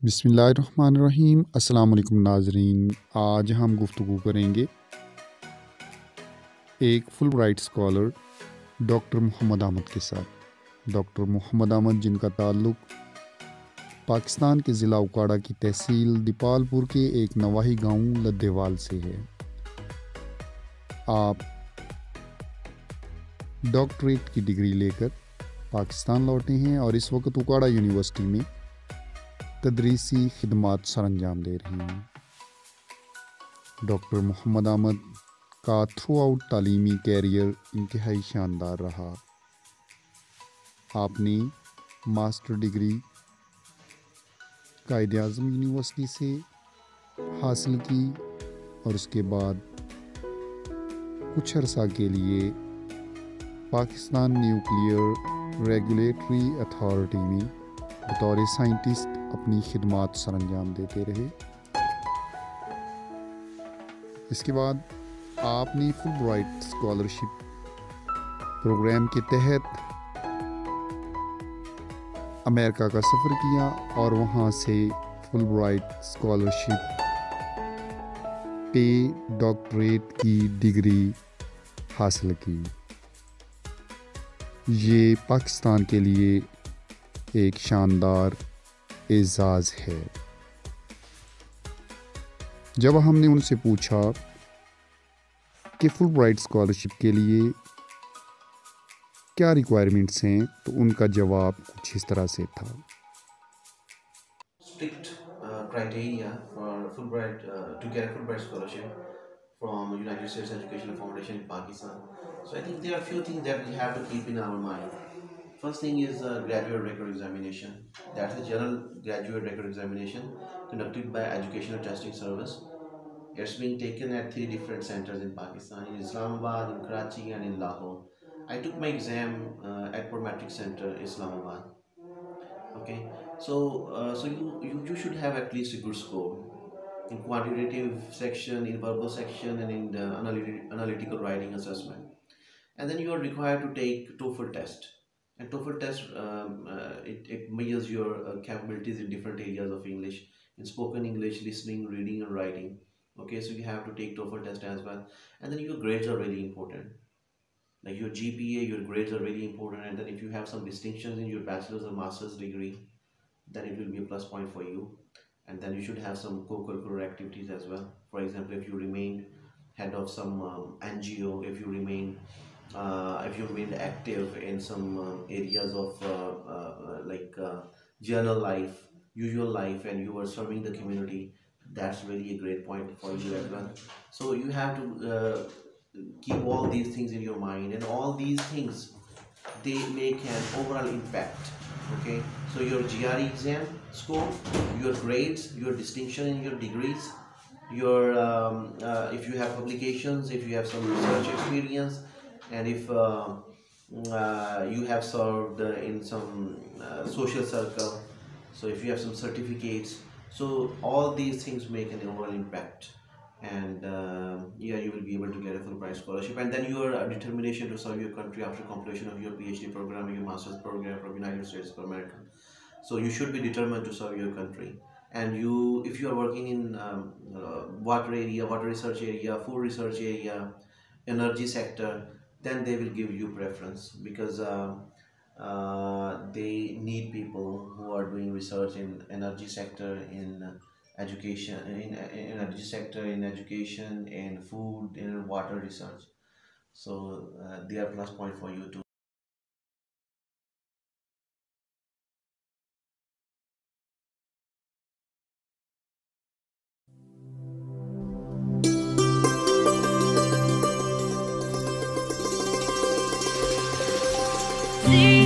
बिस्मिल्लाहिर्रहमानिर्रहीम। अस्सलाम वालेकुम नाजरीन। आज हम गुफ्तगू करेंगे एक Fulbright scholar doctor Muhammad Ahmad के साथ। डॉक्टर मुहम्मद अहमद जिनका ताल्लुक़ पाकिस्तान के ज़िला उकाड़ा की तहसील दीपालपुर के एक नवाही गांव लद्देवाल से है। आप डॉक्टरेट की डिग्री लेकर पाकिस्तान लौटे हैं और इस वक्त उकाड़ा यूनिवर्सिटी में तदरीसी खिदमात सरअंजाम दे रही हैं। डॉक्टर मुहम्मद अहमद का थ्रू आउट तालीमी कैरियर इंतहाई शानदार रहा। आपने मास्टर डिग्री कायद-ए-आज़म यूनिवर्सिटी से हासिल की और उसके बाद कुछ अरसा के लिए पाकिस्तान न्यूक्लियर रेगुलेटरी अथॉरिटी में बतौर साइंटिस्ट अपनी खिदमात सरअंजाम देते रहे। इसके बाद आपने फुलब्राइट स्कॉलरशिप प्रोग्राम के तहत अमेरिका का सफ़र किया और वहाँ से फुलब्राइट स्कॉलरशिप पे डॉक्टरेट की डिग्री हासिल की। ये पाकिस्तान के लिए एक शानदार एजाज़ है। जब हमने उनसे पूछा कि फुलब्राइट स्कॉलरशिप के लिए क्या रिक्वायरमेंट्स हैं, तो उनका जवाब कुछ इस तरह से था। Strict criteria for Fulbright to get a Fulbright scholarship from United States Educational Foundation in Pakistan. So I think there are a few things that we have to keep in our mind. First thing is graduate record examination. That's a general graduate record examination conducted by Educational Testing Service. It's being taken at 3 different centers in Pakistan, in Islamabad, in Karachi and in Lahore. I took my exam at Prometric Center, Islamabad. Okay, so you should have at least a good score in quantitative section, in verbal section, and in the analytical writing assessment. And then you are required to take TOEFL test. And TOEFL test it measures your capabilities in different areas of English, in spoken English, listening, reading, and writing. Okay, so you have to take TOEFL test as well. And then your grades are really important. Like your GPA, your grades are really important. And then if you have some distinctions in your bachelor's or master's degree, then it will be a plus point for you. And then you should have some co-curricular activities as well. For example, if you remain head of some NGO, if you remain active in some areas of journal life, usual life, and you are serving the community, that's really a great point for you as well. So you have to keep all these things in your mind, and all these things, they make an overall impact. Okay, so your GRE exam score, your grades, your distinction in your degrees, your if you have publications, if you have some research experience, and if you have served in some social circle, so if you have some certificates, so all these things make an overall impact. And you will be able to get a Fulbright scholarship. And then your determination to serve your country after completion of your PhD program or your master's program from United States of America. So you should be determined to serve your country. And if you are working in water area, water research area, food research area, energy sector, then they will give you preference, because they need people who are doing research in energy sector, in education, in energy sector, in education, in food, in water research. So they are plus point for you too. See